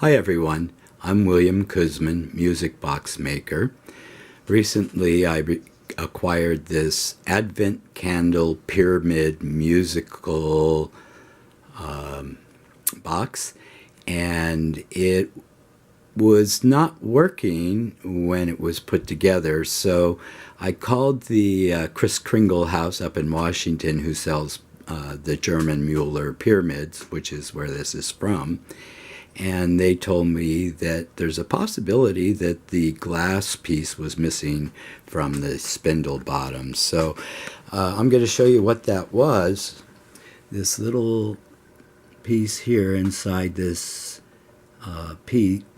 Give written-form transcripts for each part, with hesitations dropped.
Hi everyone, I'm William Kuzmin, music box maker. Recently I acquired this Advent Candle Pyramid musical box, and it was not working when it was put together, so I called the Kris Kringle house up in Washington, who sells the German Mueller pyramids, which is where this is from. And they told me that there's a possibility that the glass piece was missing from the spindle bottom. So I'm going to show you what that was. This little piece here inside this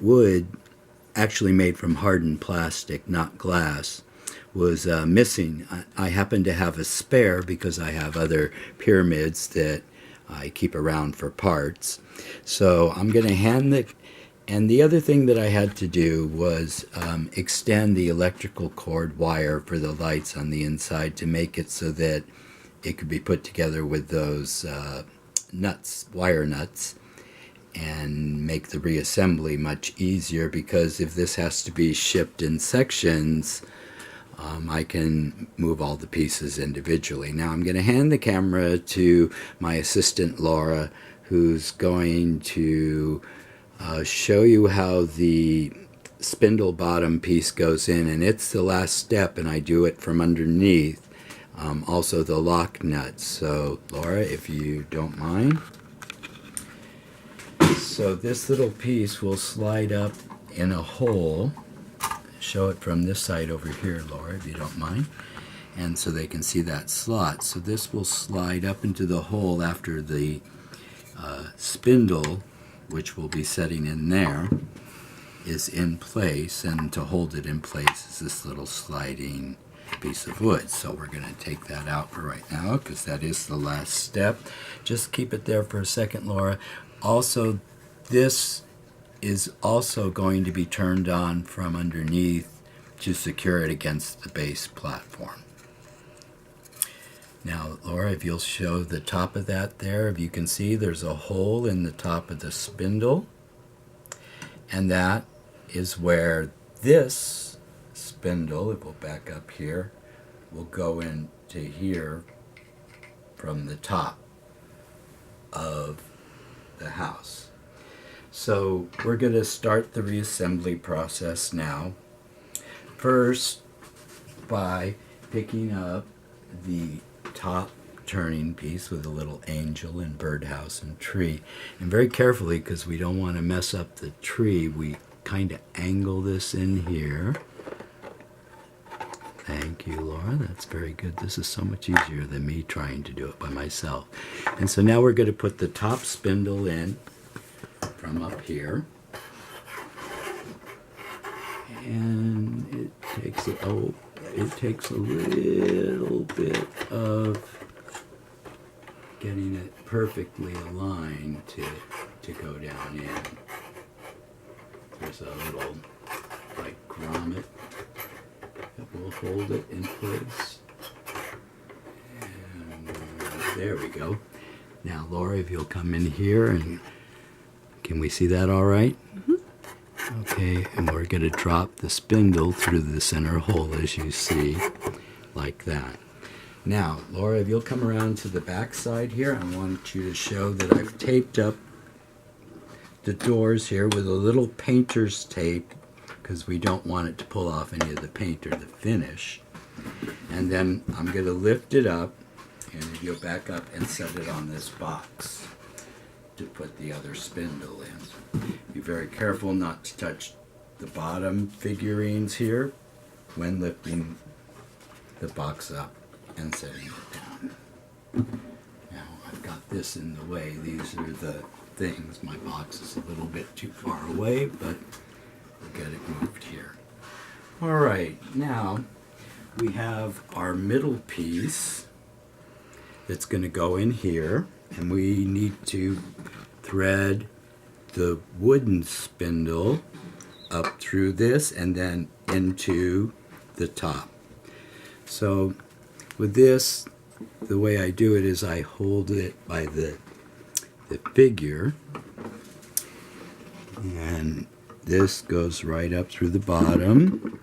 wood, actually made from hardened plastic, not glass, was missing. I happen to have a spare because I have other pyramids that I keep around for parts. So I'm going to and the other thing that I had to do was extend the electrical cord wire for the lights on the inside to make it so that it could be put together with those wire nuts, and make the reassembly much easier, because if this has to be shipped in sections, I can move all the pieces individually. Now I'm going to hand the camera to my assistant Laura, who's going to show you how the spindle bottom piece goes in, and it's the last step, and I do it from underneath. Also the lock nuts. So Laura, if you don't mind. So this little piece will slide up in a hole. Show it from this side over here, Laura, if you don't mind. And so they can see that slot. So this will slide up into the hole after the spindle, which we'll be setting in there, is in place. And to hold it in place is this little sliding piece of wood. So we're going to take that out for right now, because that is the last step. Just keep it there for a second, Laura. Also, this is also going to be turned on from underneath to secure it against the base platform. Now, Laura, if you'll show the top of that there, if you can see there's a hole in the top of the spindle, and that is where this spindle, if we'll back up here, will go into here from the top of the house. So we're going to start the reassembly process now. First, by picking up the top turning piece with a little angel and birdhouse and tree. And very carefully, because we don't want to mess up the tree, we kind of angle this in here. Thank you, Laura. That's very good. This is so much easier than me trying to do it by myself. And so now we're going to put the top spindle in from up here. And it takes a little bit of getting it perfectly aligned to go down in. There's a little like grommet that will hold it in place. And there we go. Now, Laura, if you'll come in here, and can we see that all right? Mm-hmm. Okay, and we're going to drop the spindle through the center hole, as you see, like that. Now, Laura, if you'll come around to the back side here, I want you to show that I've taped up the doors here with a little painter's tape, because we don't want it to pull off any of the paint or the finish. And then I'm going to lift it up, and if you'll back up and set it on this box to put the other spindle in. Be very careful not to touch the bottom figurines here when lifting the box up and setting it down. Now I've got this in the way. These are the things. My box is a little bit too far away, but we'll get it moved here. Alright, now we have our middle piece that's going to go in here, and we need to thread the wooden spindle up through this and then into the top. So with this, the way I do it is I hold it by the figure, And this goes right up through the bottom.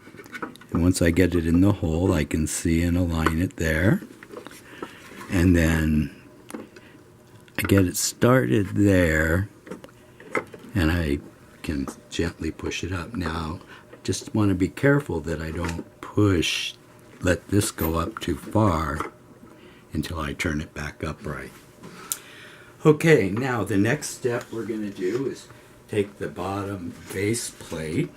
And once I get it in the hole, I can see and align it there. And then I get it started there, and I can gently push it up. Now, just want to be careful that I don't let this go up too far until I turn it back upright. Okay, now the next step we're going to do is take the bottom base plate.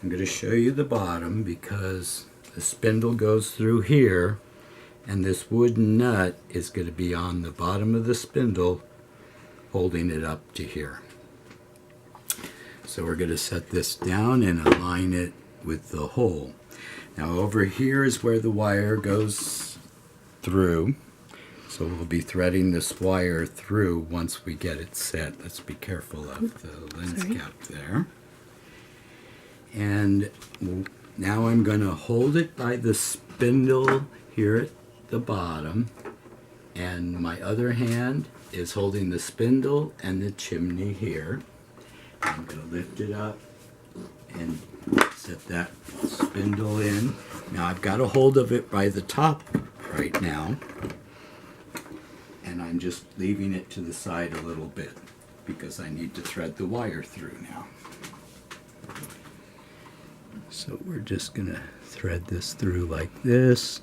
I'm going to show you the bottom because the spindle goes through here, and this wooden nut is going to be on the bottom of the spindle holding it up to here. So we're going to set this down and align it with the hole. Now over here is where the wire goes through. So we'll be threading this wire through once we get it set. Let's be careful of the lens cap there. And now I'm going to hold it by the spindle here at the bottom, and my other hand is holding the spindle and the chimney here. I'm going to lift it up and set that spindle in. Now I've got a hold of it by the top right now, and I'm just leaving it to the side a little bit because I need to thread the wire through now. So we're just going to thread this through like this.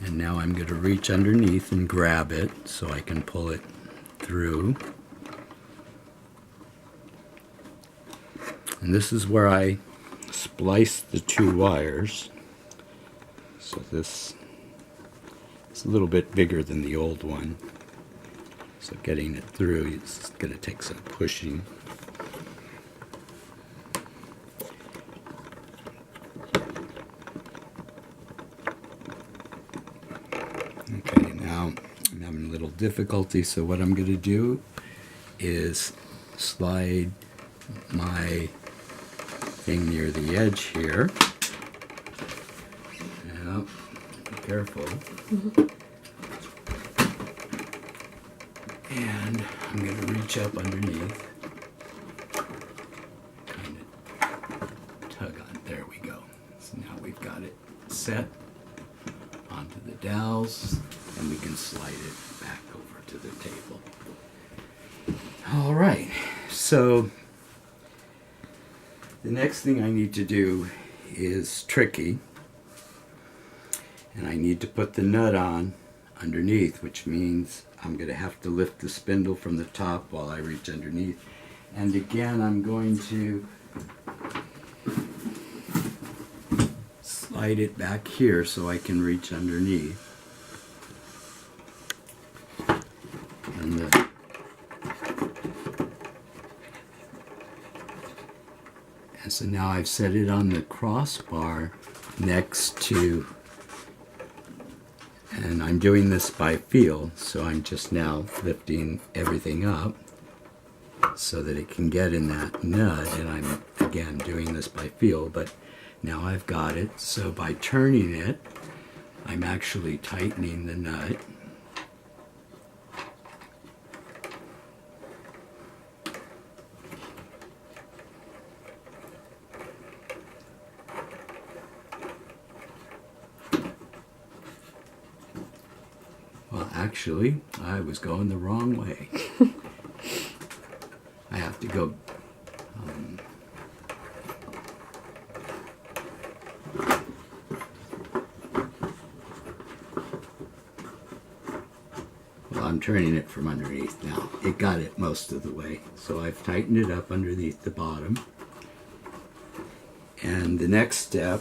And now I'm going to reach underneath and grab it so I can pull it through. And this is where I splice the two wires. So this is a little bit bigger than the old one. So getting it through is going to take some pushing. Okay, now I'm having a little difficulty, so what I'm going to do is slide my thing near the edge here. Now, be careful. And I'm going to reach up underneath. Kind of tug on. There we go. So now we've got it set onto the dowels, and we can slide it back over to the table. All right, so the next thing I need to do is tricky, and I need to put the nut on underneath, which means I'm going to have to lift the spindle from the top while I reach underneath. And again, I'm going to slide it back here so I can reach underneath. And so now I've set it on the crossbar next to, and I'm doing this by feel, so I'm just now lifting everything up so that it can get in that nut, and I'm again doing this by feel, but now I've got it. So by turning it, I'm actually tightening the nut. Well, actually, I was going the wrong way. I have to go well, I'm turning it from underneath now. It got it most of the way. So I've tightened it up underneath the bottom. And the next step,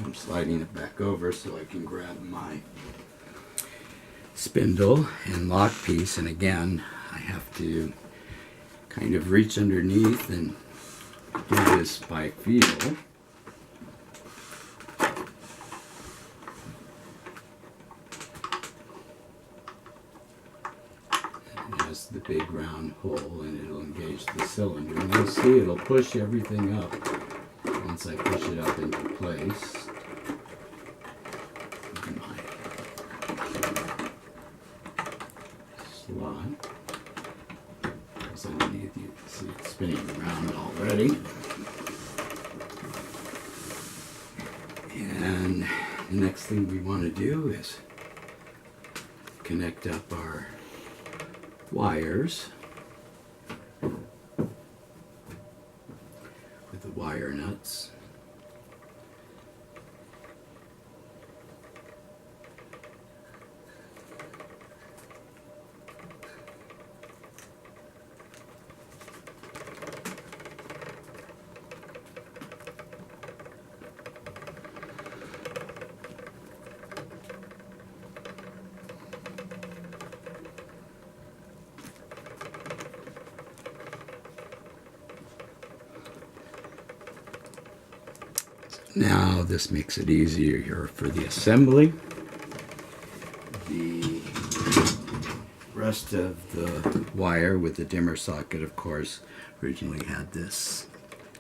I'm sliding it back over so I can grab my spindle and lock piece, and again I have to kind of reach underneath and do this by feel. It has the big round hole and it'll engage the cylinder, and you'll see it'll push everything up once I push it up into place. Slot. wires underneath. You can see it spinning around already. And the next thing we want to do is connect up our wires with the wire nuts. Now this makes it easier here for the assembly. The rest of the wire with the dimmer socket, of course, originally had this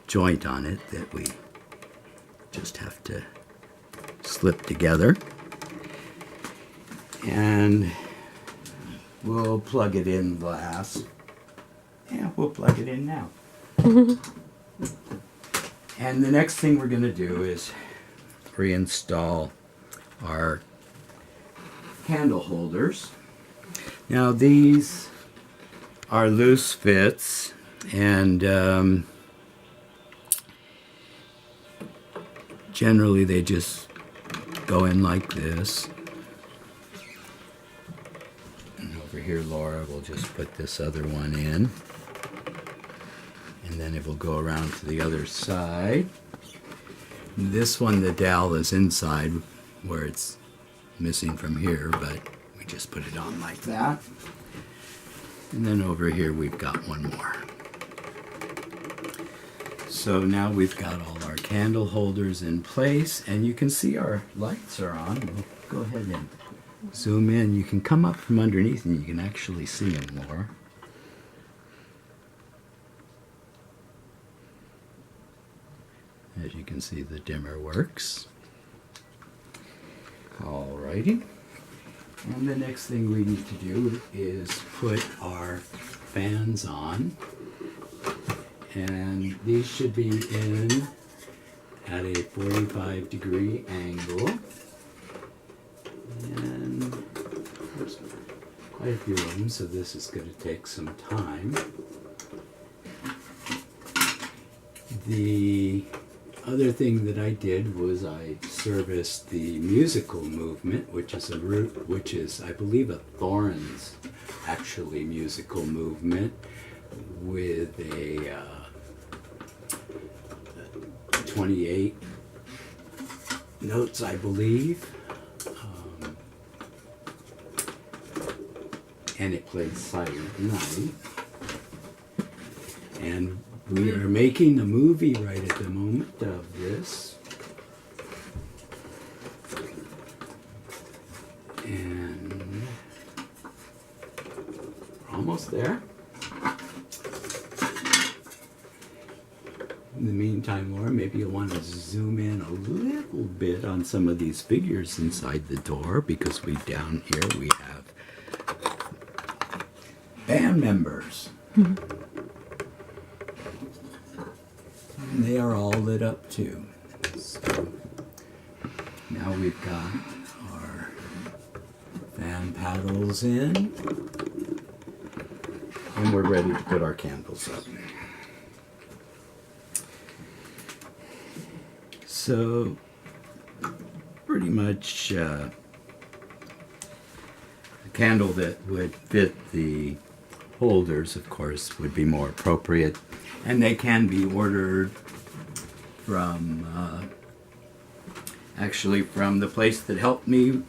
joint on it that we just have to slip together. And we'll plug it in last. Yeah, we'll plug it in now. And the next thing we're going to do is reinstall our handle holders. Now these are loose fits, and generally they just go in like this. And over here Laura will just put this other one in. And then it will go around to the other side. This one, the dowel is inside where it's missing from here, but we just put it on like that. And then over here we've got one more. So now we've got all our candle holders in place, and you can see our lights are on. We'll go ahead and zoom in. You can come up from underneath and you can actually see them more. As you can see, the dimmer works. Alrighty. And the next thing we need to do is put our fans on. And these should be in at a 45-degree angle. And there's quite a few of them, so this is going to take some time. The other thing that I did was I serviced the musical movement, which is I believe a Thorens actually musical movement with a 28 notes, I believe, and it played Silent Night. And we are making a movie right at the moment of this. And we're almost there. In the meantime, Laura, maybe you'll want to zoom in a little bit on some of these figures inside the door, because down here we have band members. And they are all lit up too. So now we've got our fan paddles in, and we're ready to put our candles up. So pretty much a candle that would fit the holders, of course, would be more appropriate. And they can be ordered from, actually from the place that helped me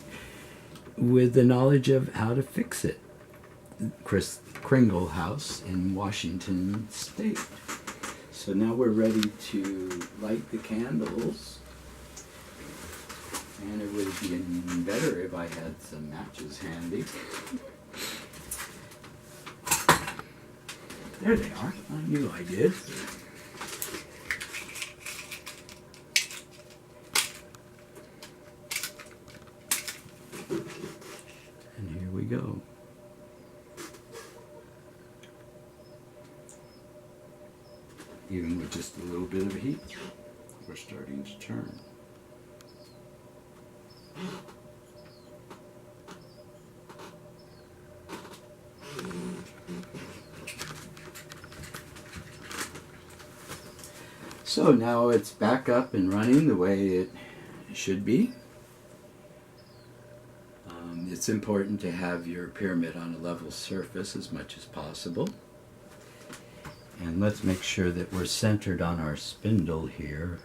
with the knowledge of how to fix it, Chris Kringle House in Washington State. So now we're ready to light the candles. And it would be even better if I had some matches handy. There they are. I knew I did. And here we go. even with just a little bit of heat, we're starting to turn. So now it's back up and running the way it should be. It's important to have your pyramid on a level surface as much as possible. And let's make sure that we're centered on our spindle here.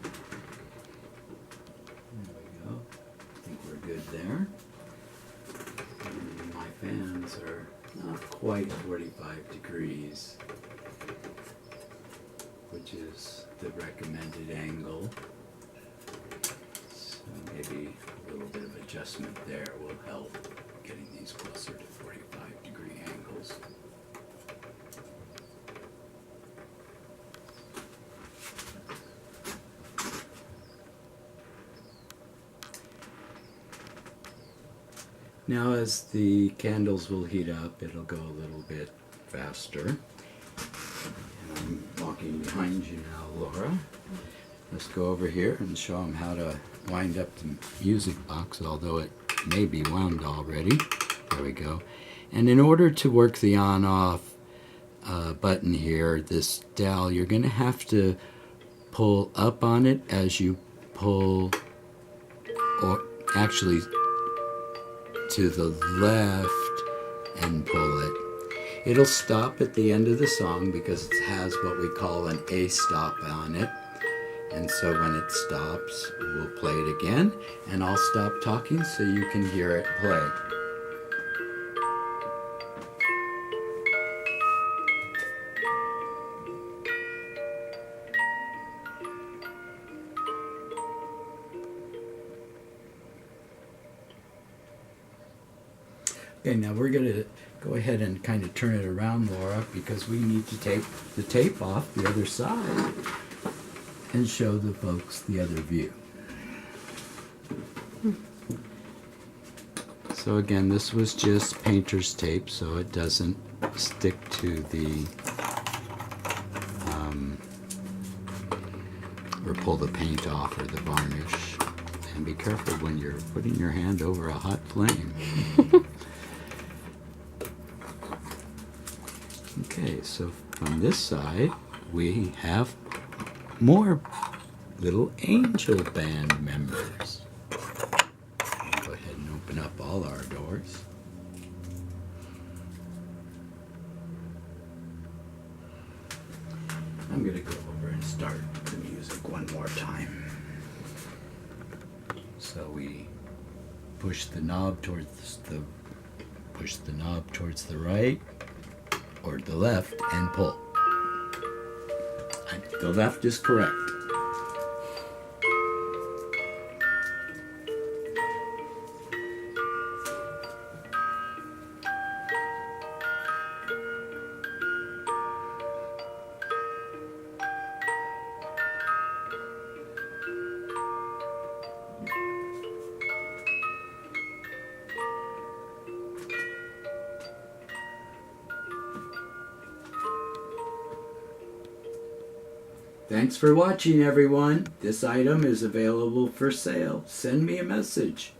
There we go. I think we're good there. And my fans are not quite 45 degrees, which is the recommended angle. So maybe a little bit of adjustment there will help getting these closer to 45-degree angles. Now as the candles will heat up, it'll go a little bit faster. And I'm walking behind you now, Laura. Let's go over here and show them how to wind up the music box, although it may be wound already. There we go. And in order to work the on-off button here, this dowel, you're going to have to pull up on it as you pull, or actually to the left and pull it. It'll stop at the end of the song because it has what we call an A stop on it. And so when it stops, we'll play it again, and I'll stop talking so you can hear it play. Okay, now we're going to go ahead and kind of turn it around, Laura, because we need to take the tape off the other side and show the folks the other view. So again, this was just painter's tape, so it doesn't stick to the, or pull the paint off or the varnish. And be careful when you're putting your hand over a hot flame. Okay, so from this side, we have more little angel band members. Go ahead and open up all our doors. I'm going to go over and start the music one more time. So we push the knob towards the right or the left and pull. The left is correct. Thanks for watching, everyone. This item is available for sale. Send me a message.